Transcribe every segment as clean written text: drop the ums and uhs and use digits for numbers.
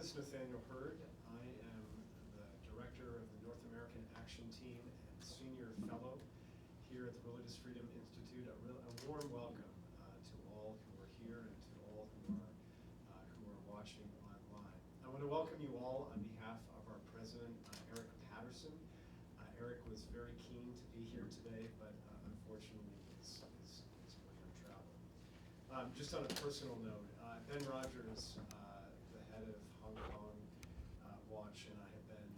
is Nathaniel Hurd. I am the director of the North American Action Team and senior fellow here at the Religious Freedom Institute. A warm welcome to all who are here and to all who are watching online. I want to welcome you all on behalf of our president, Eric Patterson. Eric was very keen to be here today, but unfortunately is going on travel. Just on a personal note, Ben Rogers, the head of Hong Kong Watch, and I have been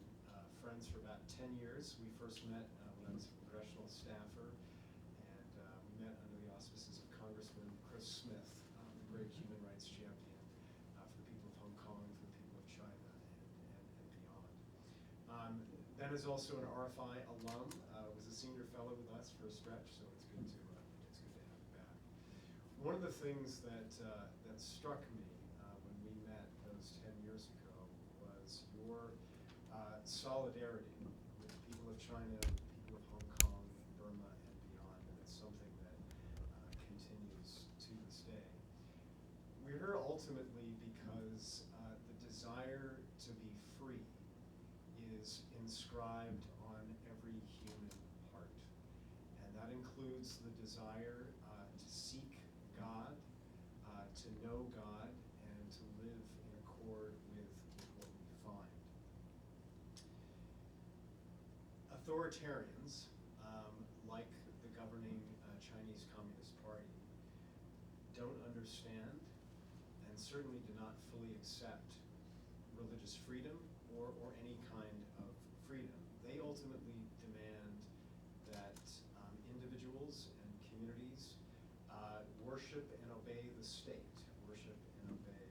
friends for about 10 years. We first met when I was a congressional staffer, and we met under the auspices of Congressman Chris Smith, the great human rights champion for the people of Hong Kong, for the people of China, and beyond. Ben is also an RFI alum, was a senior fellow with us for a stretch, so it's good to have him back. One of the things that struck me when we met those 10 years ago was your solidarity with the people of China, the people of Hong Kong, Burma, and beyond, and it's something that continues to this day. We're here ultimately because the desire to be free is inscribed on every human heart, and that includes the desire to seek God, to know God, and to live in accord with what we find. Authoritarians, like the governing Chinese Communist Party, don't understand and certainly do not fully accept religious freedom or any kind of freedom. They ultimately demand that individuals and communities worship and obey the state, worship and obey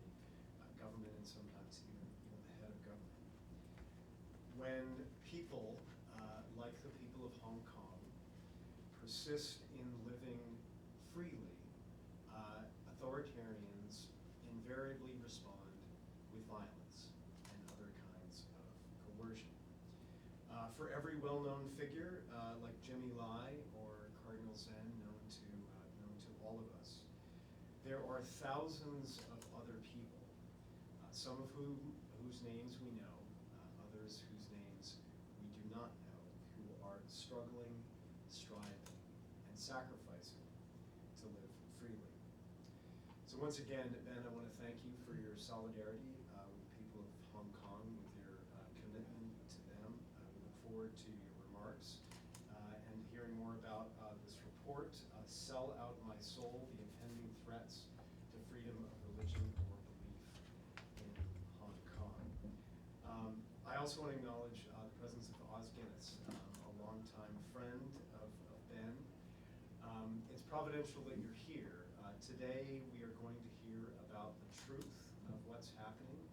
government, and sometimes even the head of government. When people, like the people of Hong Kong, persist in living freely, authoritarians invariably respond with violence and other kinds of coercion. For every well-known figure like Jimmy Lai or Cardinal Zen, known to all of us, there are thousands of other people, some of whose names we know, others whose names we do not know, who are struggling, striving, and sacrificing to live freely. So once again, Ben, I want to thank you for your solidarity with the people of Hong Kong, with your commitment to them. We look forward to your remarks and hearing more about this report, Sell Out My Soul, the Impending Threats to Freedom of Religion or Belief in Hong Kong. I also want to acknowledge the presence of Oz Guinness, a longtime friend of Ben. It's providential that you're here. Today we are going to hear about the truth of what's happening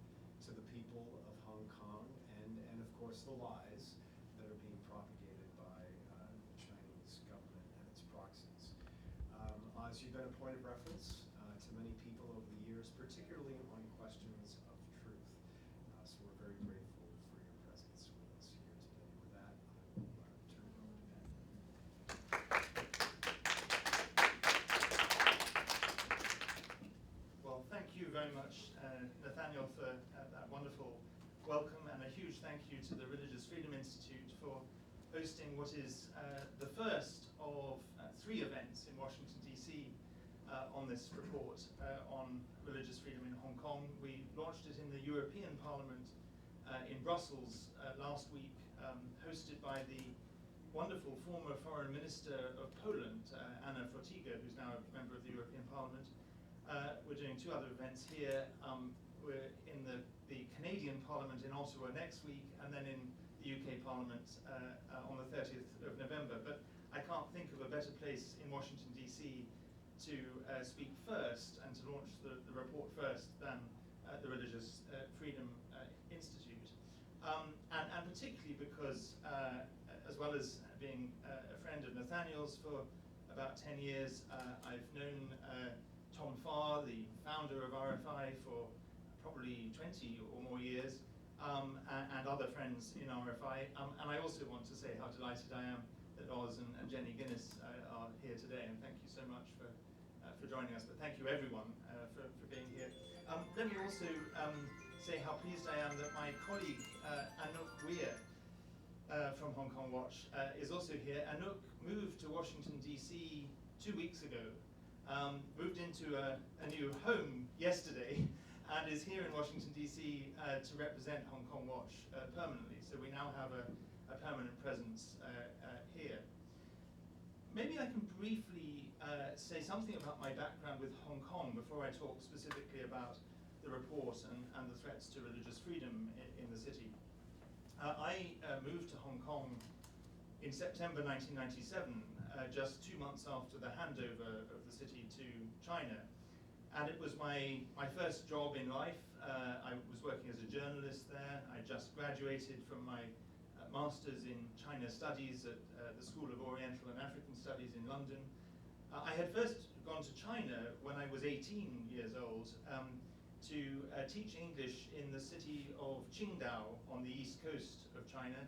to the people of Hong Kong and of course the lies that are being propagated by the Chinese government and its proxies. Oz, you've been a point of reference to many people over the years, particularly on questions of truth. So we're very grateful for your presence with us here today. With that, I will turn it over to Ben. Well, thank you very much, Nathaniel, for that wonderful welcome, and a huge thank you to the Religious Freedom Institute for hosting what is the first of 3 events in Washington, D.C. On this report on religious freedom in Hong Kong. We launched it in the European Parliament in Brussels last week, hosted by the wonderful former Foreign Minister of Poland, Anna Fotyga, who's now a member of the European Parliament. We're doing 2 other events here. We're in the Canadian Parliament in Ottawa next week, and then in the UK Parliament on the 30th of November. But I can't think of a better place in Washington, D.C. to speak first and to launch the report first than the Religious Freedom Institute. And particularly because, as well as being a friend of Nathaniel's for about 10 years, I've known Tom Farr, the founder of RFI, for probably 20 or more years, and other friends in RFI. And I also want to say how delighted I am that Oz and Jenny Guinness are here today, and thank you so much for joining us. But thank you everyone for being here. Let me also say how pleased I am that my colleague Anouk Weir from Hong Kong Watch is also here. Anouk moved to Washington DC 2 weeks ago, moved into a new home yesterday, and is here in Washington DC to represent Hong Kong Watch permanently. So we now have a permanent presence here. Maybe I can briefly say something about my background with Hong Kong before I talk specifically about the report and the threats to religious freedom in the city. I moved to Hong Kong in September 1997, just 2 months after the handover of the city to China. And it was my first job in life. I was working as a journalist there. I just graduated from my master's in China Studies at the School of Oriental and African Studies in London. I had first gone to China when I was 18 years old to teach English in the city of Qingdao on the east coast of China.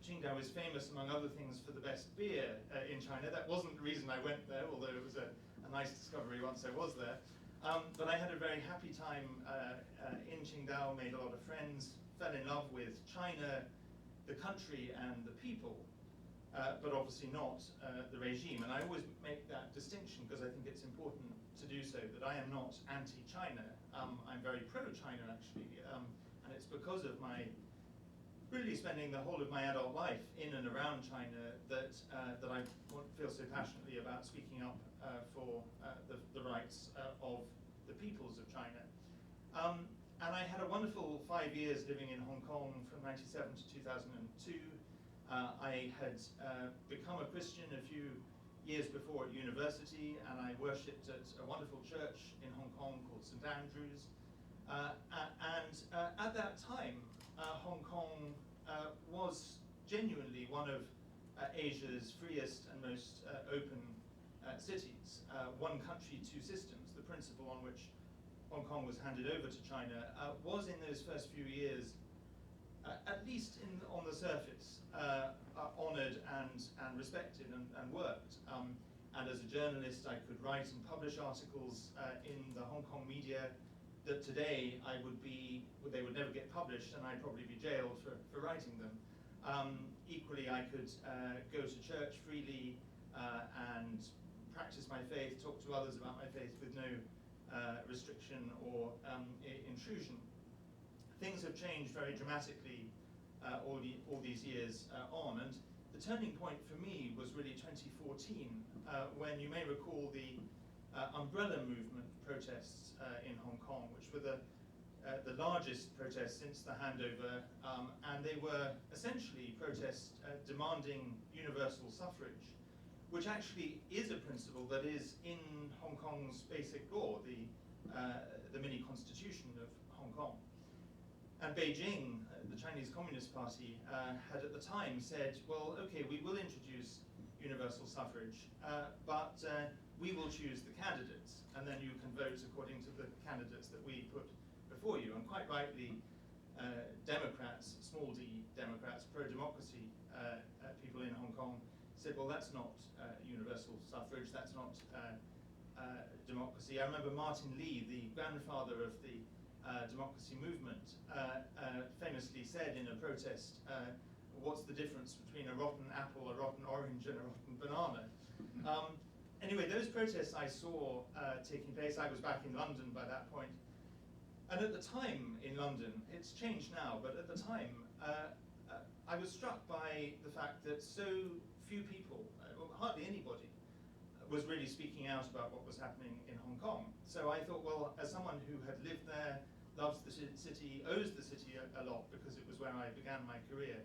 Qingdao is famous, among other things, for the best beer in China. That wasn't the reason I went there, although it was a nice discovery once I was there. But I had a very happy time in Qingdao, made a lot of friends, fell in love with China, the country and the people, but obviously not the regime. And I always make that distinction because I think it's important to do so, that I am not anti-China. I'm very pro-China, actually, and it's because of my really spending the whole of my adult life in and around China that I feel so passionately about speaking up for the rights of the peoples of China. And I had a wonderful 5 years living in Hong Kong from 1997 to 2002. I had become a Christian a few years before at university, and I worshipped at a wonderful church in Hong Kong called St. Andrews. At that time, Hong Kong was genuinely one of Asia's freest and most open cities. One country, two systems, the principle on which Hong Kong was handed over to China, was in those first few years, at least on the surface, honoured and respected and worked. And as a journalist, I could write and publish articles in the Hong Kong media that today they would never get published, and I'd probably be jailed for writing them. Equally, I could go to church freely and practice my faith, talk to others about my faith with no restriction or intrusion. Things have changed very dramatically all these years on, and the turning point for me was really 2014, when you may recall the umbrella movement protests in Hong Kong, which were the largest protests since the handover, and they were essentially protests demanding universal suffrage, which actually is a principle that is in Hong Kong's basic law, the mini constitution of Hong Kong. And Beijing, the Chinese Communist Party, had at the time said, well, okay, we will introduce universal suffrage, but we will choose the candidates, and then you can vote according to the candidates that we put before you. And quite rightly, Democrats, small d Democrats, pro-democracy people in Hong Kong said, well, that's not universal suffrage, that's not democracy. I remember Martin Lee, the grandfather of the democracy movement, famously said in a protest, what's the difference between a rotten apple, a rotten orange, and a rotten banana? Anyway, those protests I saw taking place. I was back in London by that point. And at the time in London, it's changed now, but at the time, I was struck by the fact that so few people, hardly anybody, was really speaking out about what was happening in Hong Kong. So I thought, well, as someone who had lived there, loves the city, owes the city a lot because it was where I began my career,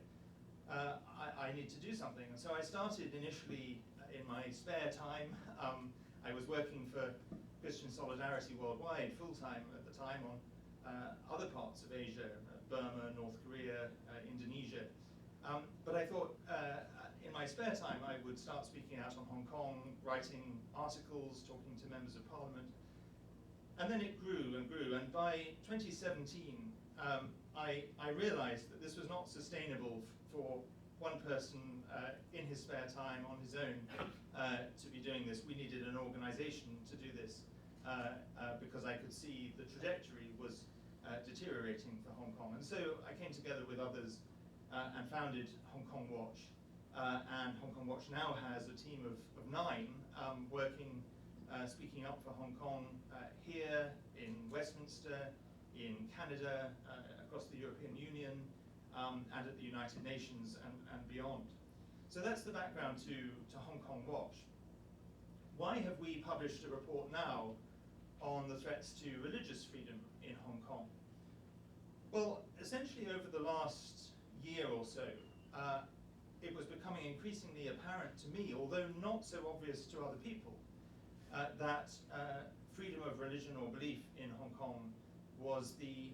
I need to do something. And so I started initially in my spare time. I was working for Christian Solidarity Worldwide full-time at the time on other parts of Asia, Burma, North Korea, Indonesia. But I thought in my spare time I would start speaking out on Hong Kong, writing articles, talking to members of parliament. And then it grew and grew, and by 2017 I realized that this was not sustainable for one person in his spare time on his own to be doing this. We needed an organization to do this because I could see the trajectory was deteriorating for Hong Kong. And so I came together with others and founded Hong Kong Watch. And Hong Kong Watch now has a team of 9 working, speaking up for Hong Kong here in Westminster, in Canada, across the European Union, and at the United Nations and beyond. So that's the background to Hong Kong Watch. Why have we published a report now on the threats to religious freedom in Hong Kong? Well, essentially over the last year or so, it was becoming increasingly apparent to me, although not so obvious to other people, that freedom of religion or belief in Hong Kong was the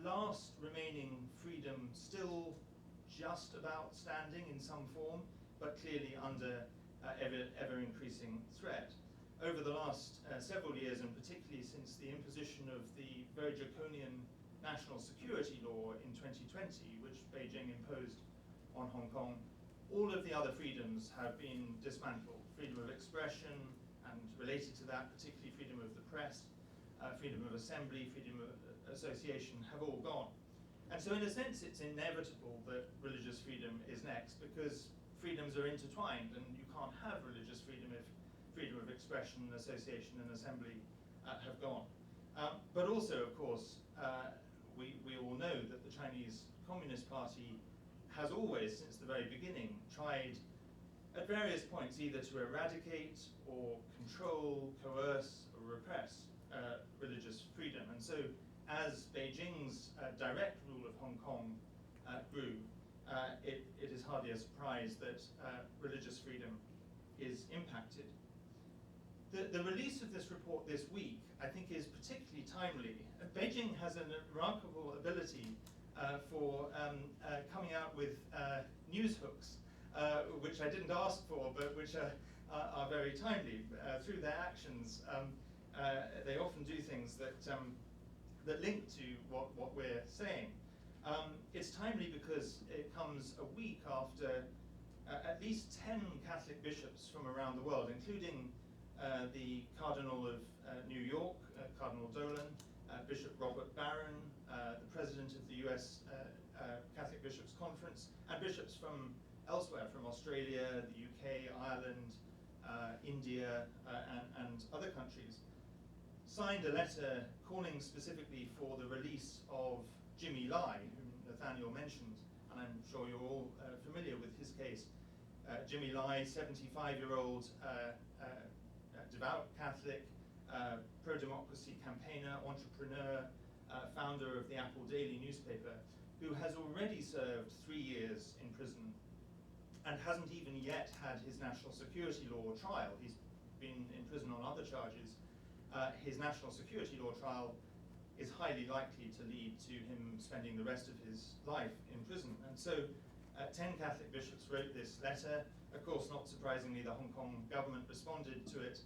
last remaining freedom still just about standing in some form, but clearly under ever increasing threat. Over the last several years, and particularly since the imposition of the very draconian national security law in 2020, which Beijing imposed on Hong Kong, all of the other freedoms have been dismantled. Freedom of expression, and related to that, particularly freedom of the press, freedom of assembly, freedom of association, have all gone. And so in a sense, it's inevitable that religious freedom is next, because freedoms are intertwined, and you can't have religious freedom if freedom of expression, association, and assembly have gone. But also, of course, we all know that the Chinese Communist Party has always, since the very beginning, tried at various points either to eradicate or control, coerce, or repress religious freedom. And so as Beijing's direct rule of Hong Kong grew, it is hardly a surprise that religious freedom is impacted. The release of this report this week, I think, is particularly timely. Beijing has a remarkable ability for coming out with news hooks, which I didn't ask for, but which are very timely. Through their actions, they often do things that link to what we're saying. It's timely because it comes a week after at least 10 Catholic bishops from around the world, including the Cardinal of New York, Cardinal Dolan, Bishop Robert Barron, the President of the US Catholic Bishops' Conference, and bishops from elsewhere, from Australia, the UK, Ireland, India, and other countries, signed a letter calling specifically for the release of Jimmy Lai, whom Nathaniel mentioned, and I'm sure you're all familiar with his case. Jimmy Lai, 75-year-old devout Catholic, pro-democracy campaigner, entrepreneur, founder of the Apple Daily newspaper, who has already served 3 years in prison and hasn't even yet had his national security law trial. He's been in prison on other charges. His national security law trial is highly likely to lead to him spending the rest of his life in prison. And so 10 Catholic bishops wrote this letter. Of course, not surprisingly, the Hong Kong government responded to it,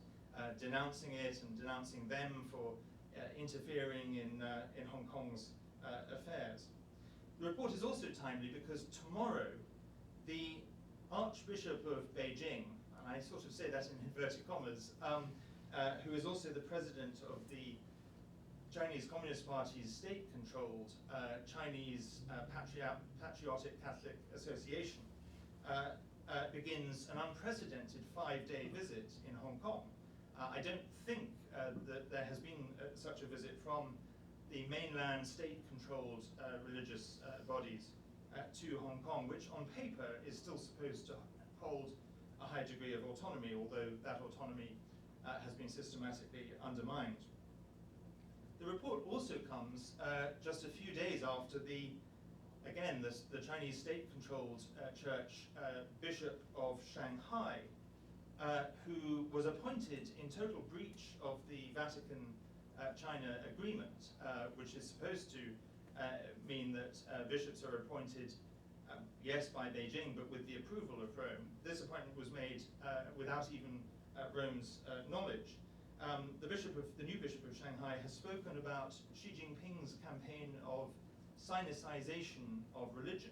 denouncing it and denouncing them for interfering in Hong Kong's affairs. The report is also timely because tomorrow, the Archbishop of Beijing, and I sort of say that in inverted commas, who is also the president of the Chinese Communist Party's state-controlled Chinese Patriotic Catholic Association, begins an unprecedented 5-day visit in Hong Kong. I don't think that there has been such a visit from the mainland state-controlled religious bodies to Hong Kong, which on paper is still supposed to hold a high degree of autonomy, although that autonomy has been systematically undermined. The report also comes just a few days after the Chinese state-controlled church Bishop of Shanghai, who was appointed in total breach of the Vatican-China agreement, which is supposed to mean that bishops are appointed, yes, by Beijing, but with the approval of Rome. This appointment was made without even Rome's knowledge. The new Bishop of Shanghai has spoken about Xi Jinping's campaign of sinicization of religion.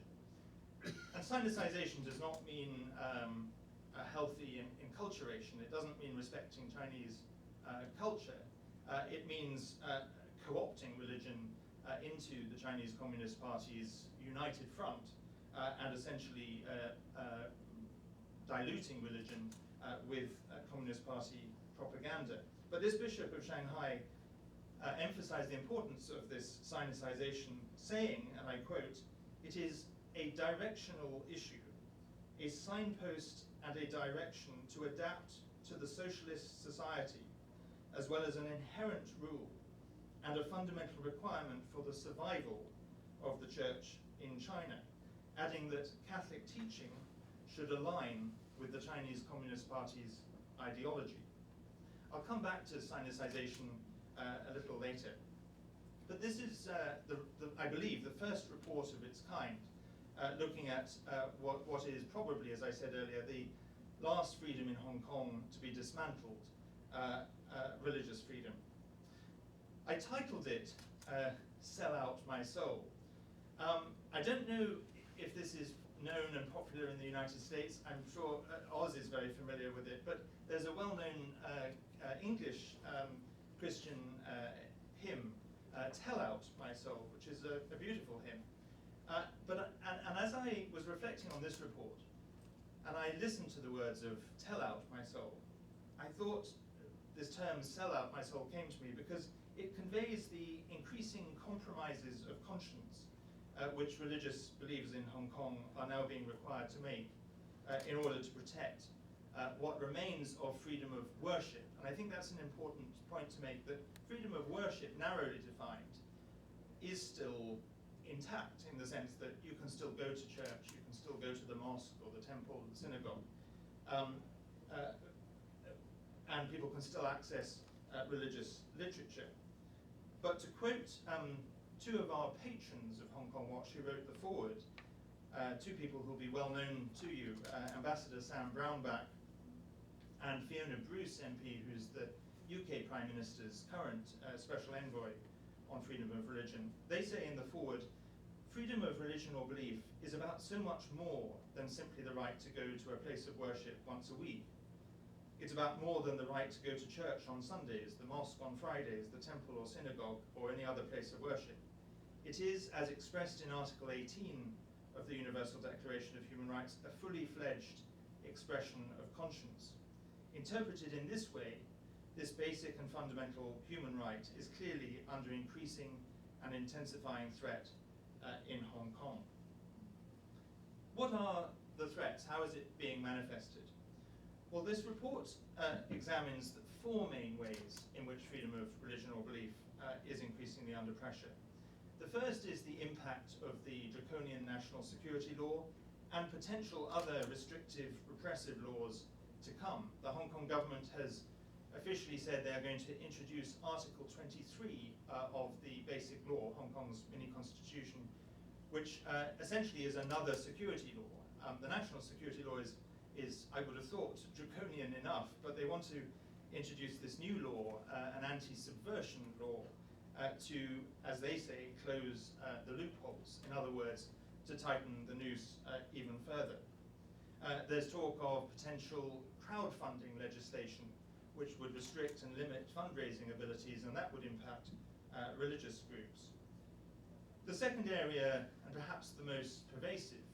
And sinicization does not mean a healthy enculturation. It doesn't mean respecting Chinese culture. It means co-opting religion into the Chinese Communist Party's united front and essentially diluting religion with Communist Party propaganda. But this Bishop of Shanghai emphasized the importance of this Sinicization, saying, and I quote, "It is a directional issue, a signpost and a direction to adapt to the socialist society, as well as an inherent rule and a fundamental requirement for the survival of the Church in China," adding that Catholic teaching should align with the Chinese Communist Party's ideology. I'll come back to Sinicization a little later. But this is, I believe, the first report of its kind, looking at what is probably, as I said earlier, the last freedom in Hong Kong to be dismantled, religious freedom. I titled it "Sell Out My Soul." I don't know if this is known and popular in the United States. I'm sure Oz is very familiar with it, but there's a well-known English Christian hymn, "Tell Out My Soul," which is a beautiful hymn. And as I was reflecting on this report, and I listened to the words of "Tell Out My Soul," I thought this term "sell out my soul" came to me because it conveys the increasing compromises of conscience which religious believers in Hong Kong are now being required to make in order to protect what remains of freedom of worship. And I think that's an important point to make, that freedom of worship, narrowly defined, is still intact in the sense that you can still go to church, you can still go to the mosque or the temple or the synagogue, and people can still access religious literature. But to quote two of our patrons of Hong Kong Watch who wrote the foreword, two people who will be well known to you, Ambassador Sam Brownback and Fiona Bruce MP, who's the UK Prime Minister's current Special Envoy on freedom of religion. They say in the foreword, "Freedom of religion or belief is about so much more than simply the right to go to a place of worship once a week. It's about more than the right to go to church on Sundays, the mosque on Fridays, the temple or synagogue, or any other place of worship. It is, as expressed in Article 18 of the Universal Declaration of Human Rights, a fully fledged expression of conscience. Interpreted in this way, this basic and fundamental human right is clearly under increasing and intensifying threat in Hong Kong." What are the threats? How is it being manifested? Well, this report examines the four main ways in which freedom of religion or belief is increasingly under pressure. The first is the impact of the draconian national security law and potential other restrictive, repressive laws to come. The Hong Kong government has officially said they are going to introduce Article 23 of the Basic Law, Hong Kong's mini-constitution, which essentially is another security law. The national security law is, I would have thought, draconian enough, but they want to introduce this new law, an anti-subversion law, to, as they say, close the loopholes. In other words, to tighten the noose even further. There's talk of potential crowdfunding legislation, which would restrict and limit fundraising abilities, and that would impact religious groups. The second area, and perhaps the most pervasive,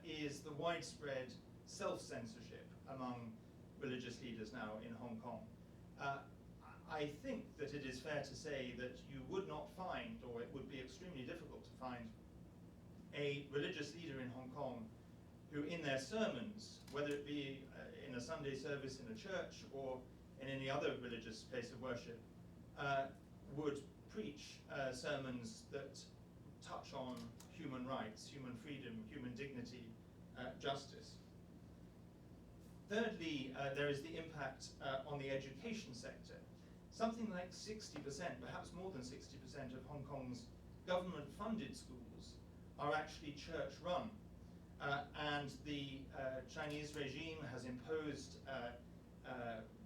is the widespread self-censorship among religious leaders now in Hong Kong. I think that it is fair to say that you would not find, or it would be extremely difficult to find, a religious leader in Hong Kong who in their sermons, whether it be in a Sunday service in a church or in any other religious place of worship, would preach sermons that touch on human rights, human freedom, human dignity, justice. Thirdly, there is the impact on the education sector. Something like 60%, perhaps more than 60% of Hong Kong's government-funded schools are actually church-run. And the Chinese regime has imposed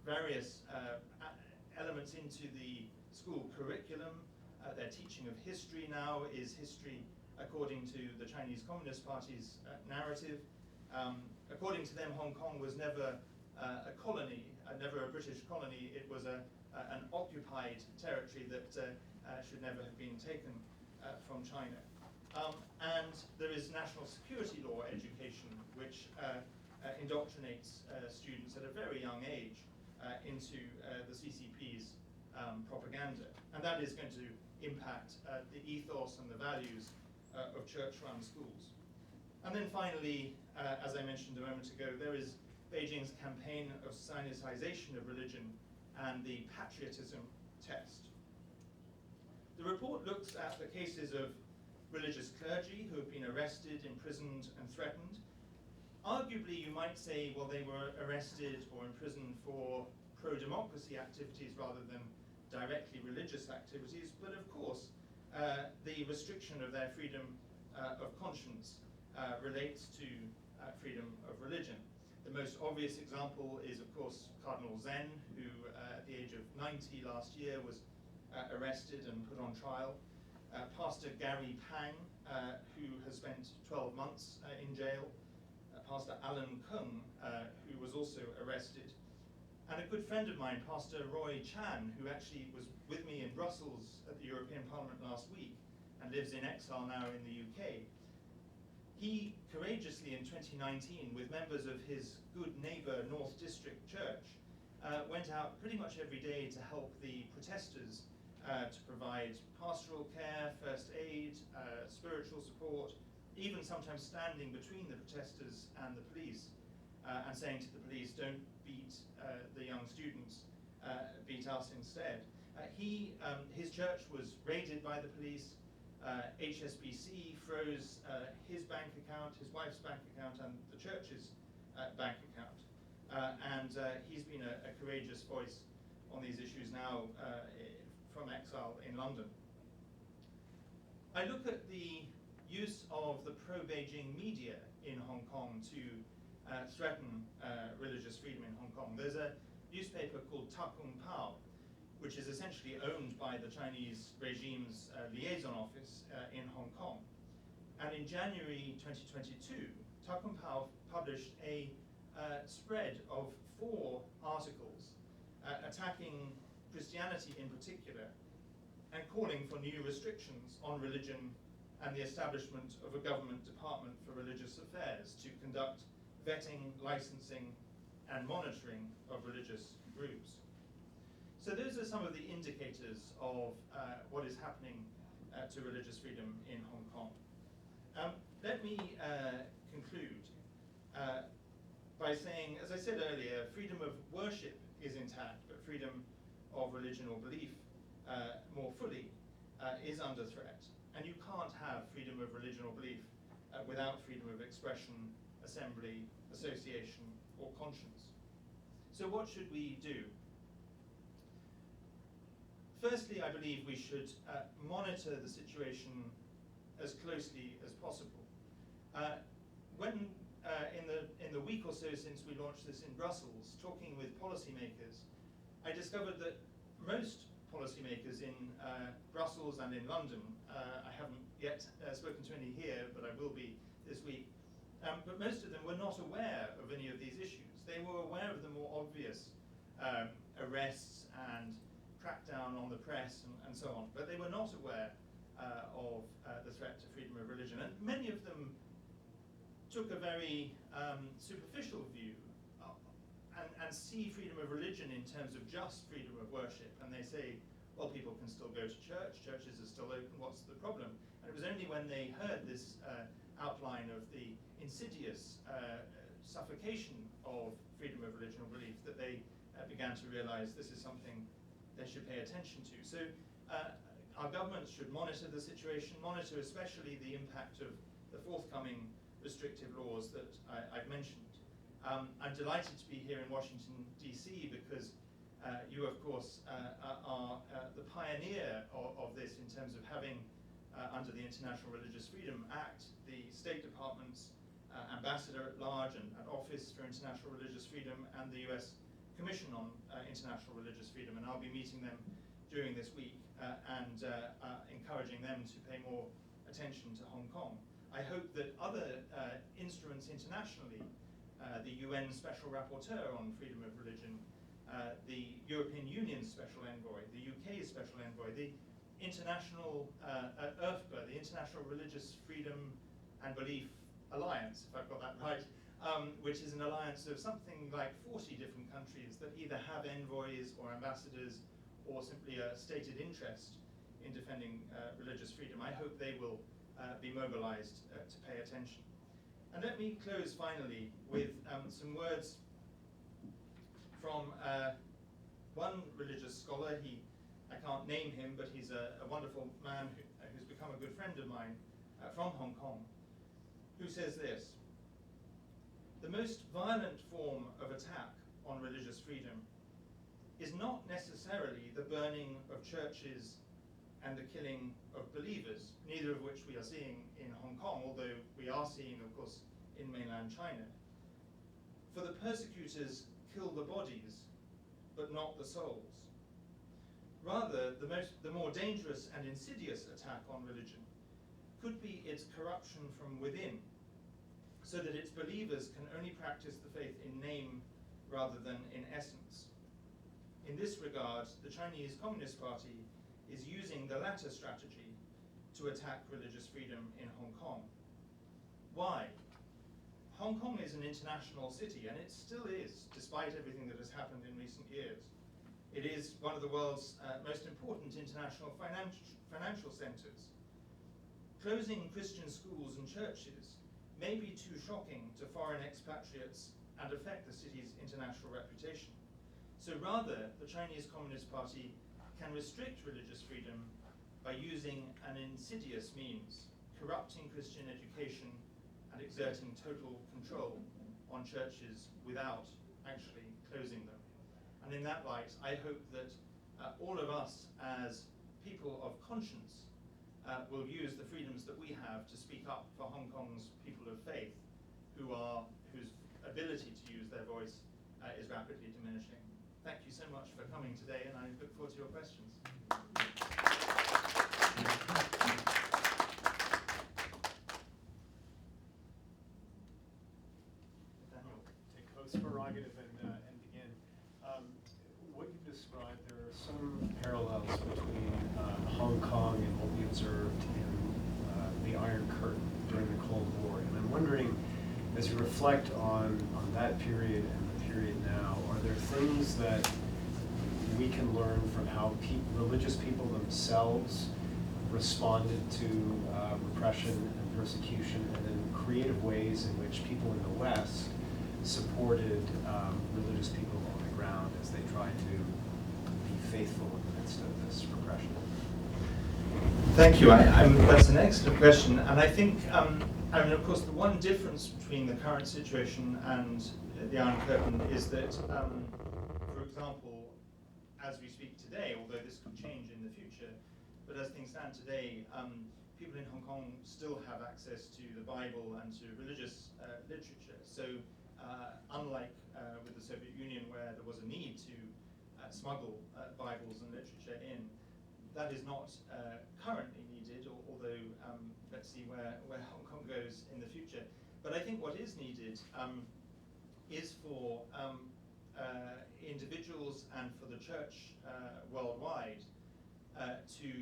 various elements into the school curriculum. Their teaching of history now is history according to the Chinese Communist Party's narrative. According to them, Hong Kong was never a colony, never a British colony. It was an occupied territory that should never have been taken from China. And there is national security law education, which indoctrinates students at a very young age into the CCP's propaganda. And that is going to impact the ethos and the values of church-run schools. And then finally, as I mentioned a moment ago, there is Beijing's campaign of Sinicization of religion and the patriotism test. The report looks at the cases of religious clergy who have been arrested, imprisoned, and threatened. Arguably, you might say, well, they were arrested or imprisoned for pro-democracy activities rather than directly religious activities, but of course, the restriction of their freedom of conscience relates to freedom of religion. The most obvious example is, of course, Cardinal Zen, who at the age of 90 last year was arrested and put on trial. Pastor Gary Pang, who has spent 12 months in jail. Pastor Alan Kung, who was also arrested. And a good friend of mine, Pastor Roy Chan, who actually was with me in Brussels at the European Parliament last week and lives in exile now in the UK. He courageously in 2019, with members of his good neighbour North District Church, went out pretty much every day to help the protesters to provide pastoral care, first aid, spiritual support, even sometimes standing between the protesters and the police and saying to the police, don't beat the young students, beat us instead. His church was raided by the police. HSBC froze his bank account, his wife's bank account, and the church's bank account. And he's been a courageous voice on these issues now from exile in London. I look at the use of the pro-Beijing media in Hong Kong to threaten religious freedom in Hong Kong. There's a newspaper called Ta Kung Pao, which is essentially owned by the Chinese regime's liaison office in Hong Kong. And in January 2022, Ta Kung Pao published a spread of 4 articles attacking Christianity in particular and calling for new restrictions on religion and the establishment of a government department for religious affairs to conduct vetting, licensing, and monitoring of religious groups. So those are some of the indicators of what is happening to religious freedom in Hong Kong. Let me conclude by saying, as I said earlier, freedom of worship is intact, but freedom of religion or belief more fully is under threat. And you can't have freedom of religion or belief without freedom of expression, assembly, association, or conscience. So what should we do? Firstly, I believe we should monitor the situation as closely as possible. In the week or so since we launched this in Brussels, talking with policymakers, I discovered that most policymakers in Brussels and in London, I haven't yet spoken to any here, but I will be this week, but most of them were not aware of any of these issues. They were aware of the more obvious arrests and crackdown on the press and so on, but they were not aware of the threat to freedom of religion. And many of them took a very superficial view and see freedom of religion in terms of just freedom of worship. And they say, well, people can still go to church, churches are still open, what's the problem? And it was only when they heard this outline of the insidious suffocation of freedom of religion or belief that they began to realize this is something they should pay attention to. So our governments should monitor the situation, monitor especially the impact of the forthcoming restrictive laws that I've mentioned. I'm delighted to be here in Washington, DC, because you, of course, are the pioneer of this in terms of having, under the International Religious Freedom Act, the State Department's Ambassador at Large and Office for International Religious Freedom and the US Commission on International Religious Freedom, and I'll be meeting them during this week and encouraging them to pay more attention to Hong Kong. I hope that other instruments internationally, the UN Special Rapporteur on Freedom of Religion, the European Union's Special Envoy, the UK's Special Envoy, the international IRFBA, the International Religious Freedom and Belief Alliance, if I've got that right, which is an alliance of something like 40 different countries that either have envoys or ambassadors or simply a stated interest in defending religious freedom. I hope they will be mobilized to pay attention. And let me close finally with some words from one religious scholar. I can't name him, but he's a wonderful man who's become a good friend of mine from Hong Kong, who says this: the most violent form of attack on religious freedom is not necessarily the burning of churches and the killing of believers, neither of which we are seeing in Hong Kong, although we are seeing, of course, in mainland China. For the persecutors kill the bodies, but not the souls. Rather, the more dangerous and insidious attack on religion could be its corruption from within, so that its believers can only practice the faith in name rather than in essence. In this regard, the Chinese Communist Party is using the latter strategy to attack religious freedom in Hong Kong. Why? Hong Kong is an international city, and it still is, despite everything that has happened in recent years. It is one of the world's most important international financial centers. Closing Christian schools and churches may be too shocking to foreign expatriates and affect the city's international reputation. So rather, the Chinese Communist Party can restrict religious freedom by using an insidious means, corrupting Christian education and exerting total control on churches without actually closing them. And in that light, I hope that all of us as people of conscience will use the freedoms that we have to speak up for Hong Kong's people of faith whose ability to use their voice is rapidly diminishing. Thank you so much for coming today, and I look forward to your questions. Daniel. Take host prerogative and begin. What you described, there are some parallels between Hong Kong and what we observed in the Iron Curtain during the Cold War. And I'm wondering, as you reflect on that period and the period now, are there things that we can learn from how religious people themselves responded to repression and persecution, and then creative ways in which people in the West supported religious people on the ground as they tried to be faithful in the midst of this repression? Thank you. That's an excellent question, and I think, of course, the one difference between the current situation and the Iron Curtain is that, for example, as we speak today, although this could change in the future, but as things stand today, people in Hong Kong still have access to the Bible and to religious literature. So unlike with the Soviet Union, where there was a need to smuggle Bibles and literature in, that is not currently needed, although let's see where Hong Kong goes in the future. But I think what is needed is for individuals and for the church worldwide to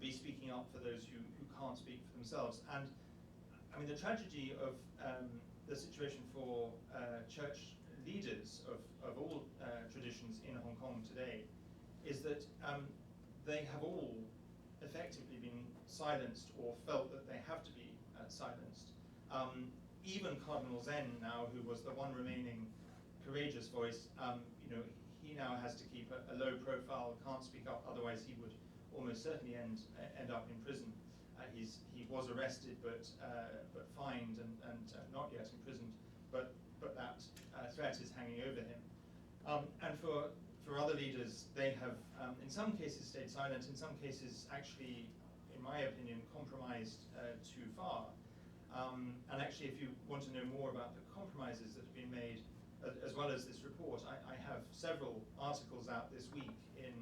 be speaking up for those who can't speak for themselves. And I mean, the tragedy of the situation for church leaders of all traditions in Hong Kong today is that they have all effectively been silenced or felt that they have to be silenced. Even Cardinal Zen now, who was the one remaining courageous voice, he now has to keep a low profile, can't speak up, otherwise he would almost certainly end up in prison. He was arrested but fined and not yet imprisoned, but that threat is hanging over him. And for other leaders, they have in some cases stayed silent, in some cases actually, in my opinion, compromised too far. And actually, if you want to know more about the compromises that have been made, as well as this report, I have several articles out this week in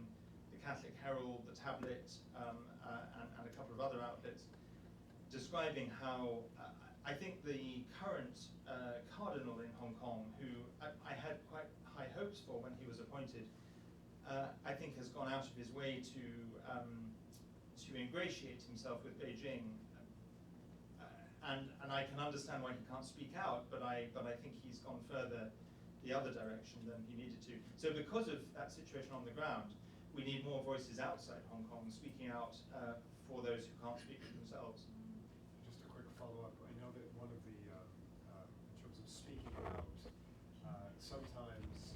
the Catholic Herald, the Tablet, and a couple of other outlets, describing how I think the current cardinal in Hong Kong, who I had quite high hopes for when he was appointed, I think has gone out of his way to to ingratiate himself with Beijing. And I can understand why he can't speak out, but I think he's gone further the other direction than he needed to. So because of that situation on the ground, we need more voices outside Hong Kong speaking out for those who can't speak for themselves. Just a quick follow-up. I know that one of the, in terms of speaking out, sometimes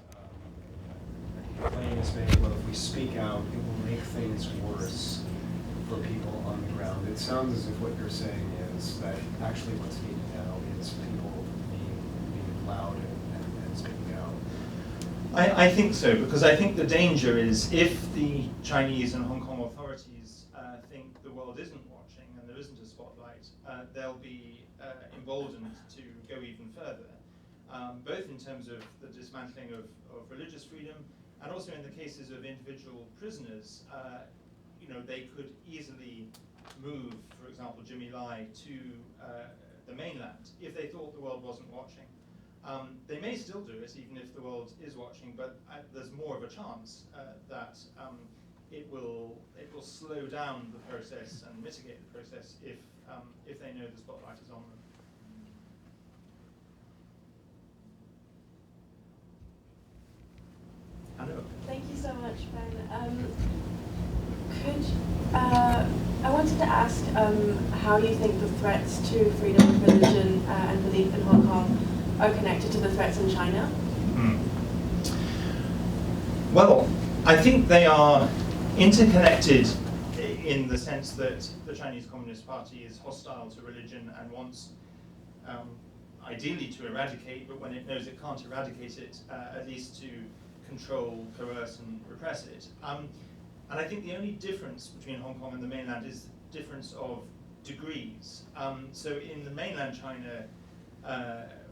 a claim is made, well, if we speak out, it will make things worse for people on the ground. It sounds as if what you're saying is that actually what's needed now is people being loud and speaking out. I think so, because I think the danger is if the Chinese and Hong Kong authorities think the world isn't watching and there isn't a spotlight, they'll be emboldened to go even further, both in terms of the dismantling of religious freedom and also in the cases of individual prisoners. They could easily move, for example, Jimmy Lai to the mainland if they thought the world wasn't watching. They may still do it, even if the world is watching, but there's more of a chance that it will slow down the process and mitigate the process if they know the spotlight is on them. Hello. Thank you so much, Ben. I wanted to ask how you think the threats to freedom of religion and belief in Hong Kong are connected to the threats in China? Well, I think they are interconnected in the sense that the Chinese Communist Party is hostile to religion and wants ideally to eradicate, but when it knows it can't eradicate it, at least to control, coerce, and repress it. And I think the only difference between Hong Kong and the mainland is the difference of degrees. So in the mainland China,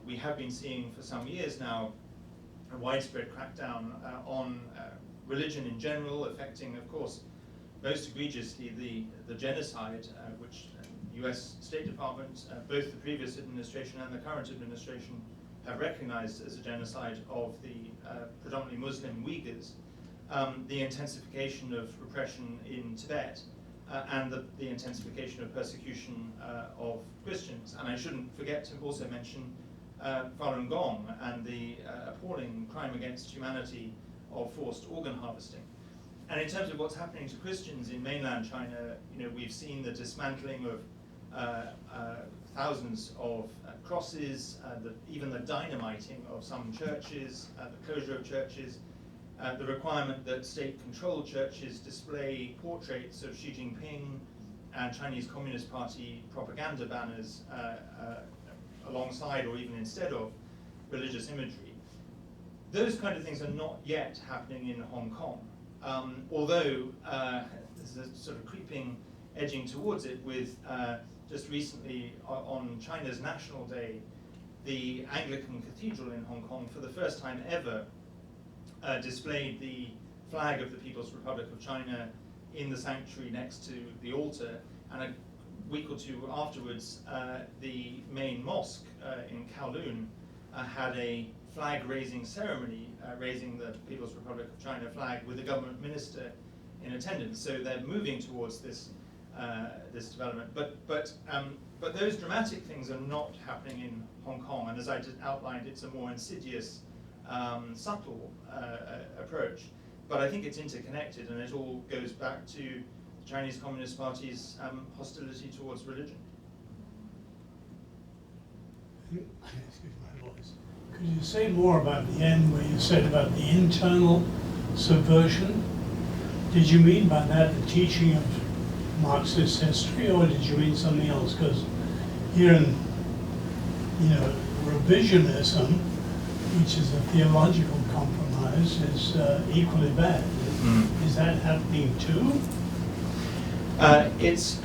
we have been seeing for some years now a widespread crackdown on religion in general, affecting, of course, most egregiously the genocide, which the US State Department, both the previous administration and the current administration, have recognized as a genocide of the predominantly Muslim Uyghurs, the intensification of repression in Tibet, and the intensification of persecution of Christians. And I shouldn't forget to also mention Falun Gong and the appalling crime against humanity of forced organ harvesting. And in terms of what's happening to Christians in mainland China, we've seen the dismantling of thousands of crosses, even the dynamiting of some churches, the closure of churches, the requirement that state-controlled churches display portraits of Xi Jinping and Chinese Communist Party propaganda banners alongside or even instead of religious imagery. Those kind of things are not yet happening in Hong Kong, although there's a sort of creeping edging towards it with just recently on China's National Day, the Anglican Cathedral in Hong Kong for the first time ever displayed the flag of the People's Republic of China in the sanctuary next to the altar, and a week or two afterwards the main mosque in Kowloon had a flag-raising ceremony raising the People's Republic of China flag with a government minister in attendance. So they're moving towards this this development, but those dramatic things are not happening in Hong Kong, and as I just outlined, it's a more insidious, subtle approach. But I think it's interconnected, and it all goes back to the Chinese Communist Party's hostility towards religion. Excuse my voice. Could you say more about the end where you said about the internal subversion? Did you mean by that the teaching of Marxist history, or did you mean something else? Because here in, revisionism, which is a theological compromise, is equally bad. Is that happening too? It's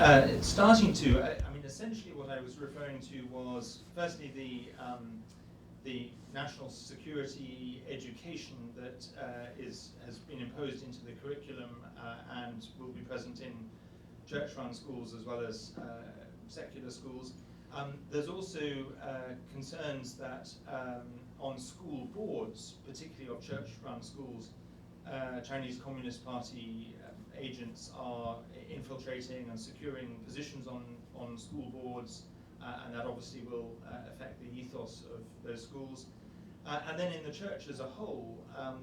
starting to. I mean, essentially, what I was referring to was firstly the national security education that has been imposed into the curriculum and will be present in church-run schools as well as secular schools. There's also concerns that on school boards, particularly of church-run schools, Chinese Communist Party agents are infiltrating and securing positions on school boards, and that obviously will affect the ethos of those schools. And then in the church as a whole,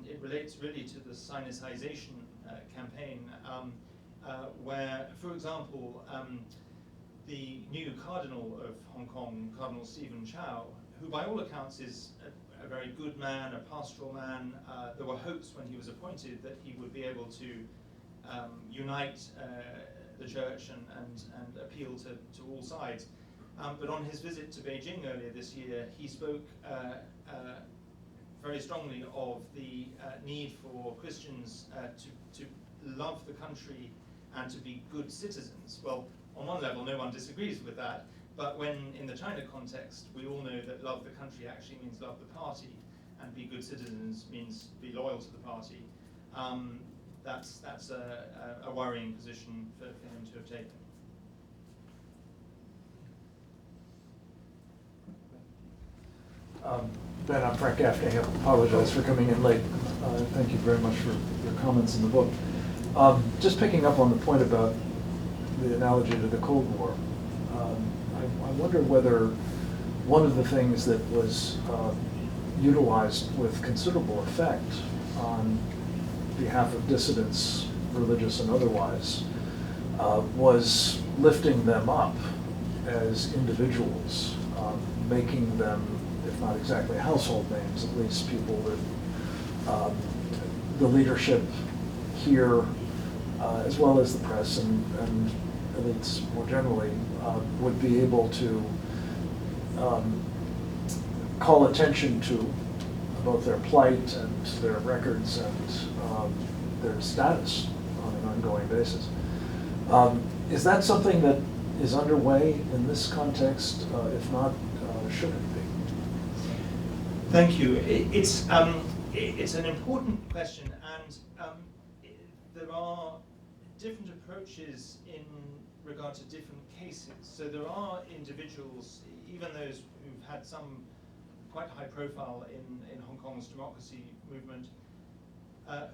it relates really to the sinicization campaign, where, for example, the new Cardinal of Hong Kong, Cardinal Stephen Chow, who by all accounts is a very good man, a pastoral man. There were hopes when he was appointed that he would be able to unite the church and appeal to all sides. But on his visit to Beijing earlier this year, he spoke very strongly of the need for Christians to love the country and to be good citizens. Well, on one level, no one disagrees with that, but when in the China context, we all know that love the country actually means love the party, and be good citizens means be loyal to the party. That's a worrying position for him to have taken. Ben, I'm Frank Gaffney. I apologize for coming in late. Thank you very much for your comments in the book. Just picking up on the point about the analogy to the Cold War, I wonder whether one of the things that was utilized with considerable effect on behalf of dissidents, religious and otherwise, was lifting them up as individuals, making them, if not exactly household names, at least people that the leadership here, as well as the press and elites more generally, would be able to call attention to both their plight and their records and their status on an ongoing basis. Is that something that is underway in this context? If not, should it be? Thank you. It's an important question, and there are different approaches in regard to different cases. So there are individuals, even those who've had some quite high profile in Hong Kong's democracy movement,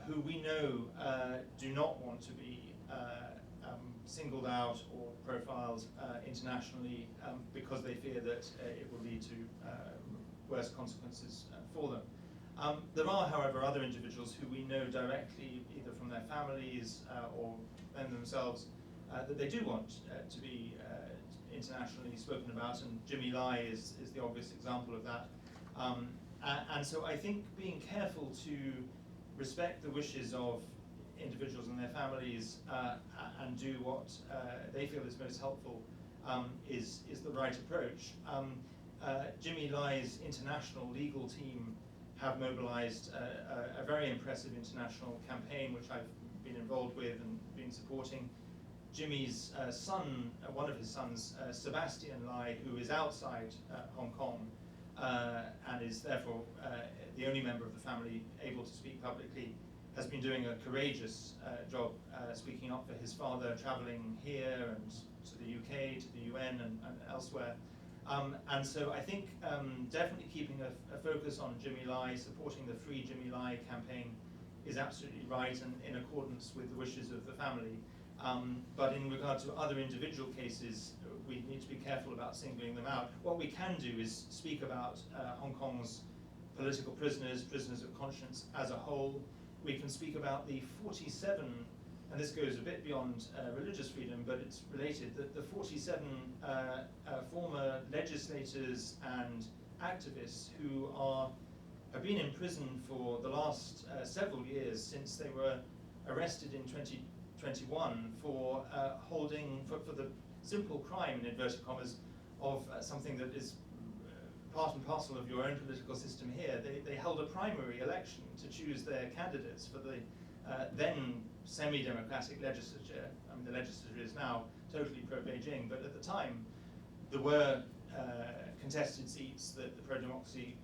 who we know do not want to be singled out or profiled internationally because they fear that it will lead to worse consequences for them. There are, however, other individuals who we know directly, either from their families or them themselves, that they do want to be internationally spoken about, and Jimmy Lai is the obvious example of that. And so I think being careful to respect the wishes of individuals and their families and do what they feel is most helpful is the right approach. Jimmy Lai's international legal team have mobilized a very impressive international campaign, which I've been involved with and been supporting. Jimmy's son, one of his sons, Sebastian Lai, who is outside Hong Kong and is therefore the only member of the family able to speak publicly, has been doing a courageous job speaking up for his father, traveling here and to the UK, to the UN and elsewhere. And so I think definitely keeping a focus on Jimmy Lai, supporting the Free Jimmy Lai campaign is absolutely right and in accordance with the wishes of the family. But in regard to other individual cases, we need to be careful about singling them out. What we can do is speak about Hong Kong's political prisoners, prisoners of conscience as a whole. We can speak about the 47, and this goes a bit beyond religious freedom, but it's related, the 47 former legislators and activists who have been in prison for the last several years since they were arrested in 2021 for holding, for the simple crime, in inverted commas, of something that is part and parcel of your own political system here. They held a primary election to choose their candidates for the then semi-democratic legislature. I mean, the legislature is now totally pro-Beijing, but at the time there were contested seats that the pro-democracy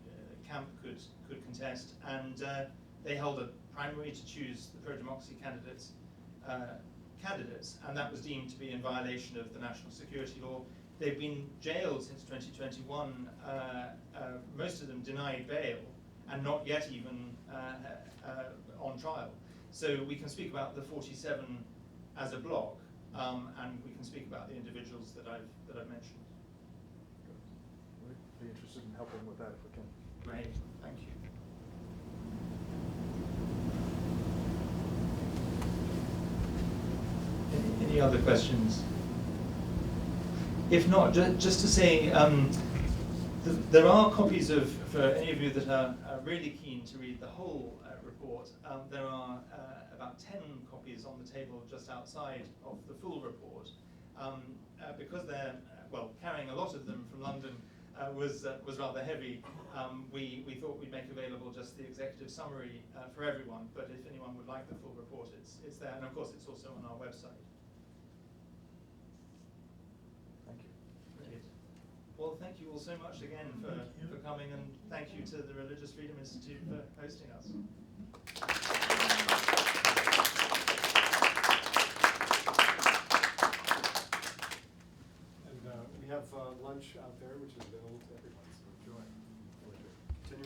camp could contest, and they held a primary to choose the pro-democracy candidates, and that was deemed to be in violation of the national security law. They've been jailed since 2021, most of them denied bail, and not yet even on trial. So we can speak about the 47 as a block, and we can speak about the individuals that I've mentioned. We'd be interested in helping with that if we can. Great, thank you. Any other questions? If not, just to say, there are copies of, for any of you that are really keen to read the whole report, there are about 10 copies on the table just outside of the full report. Because they're, well, carrying a lot of them from London was rather heavy, we thought we'd make available just the executive summary for everyone, but if anyone would like the full report, it's there, and of course it's also on our website. Thank you. Great. Well, thank you all so much again for coming, and thank you to the Religious Freedom Institute for hosting us. And we have lunch out there, which is available to everyone.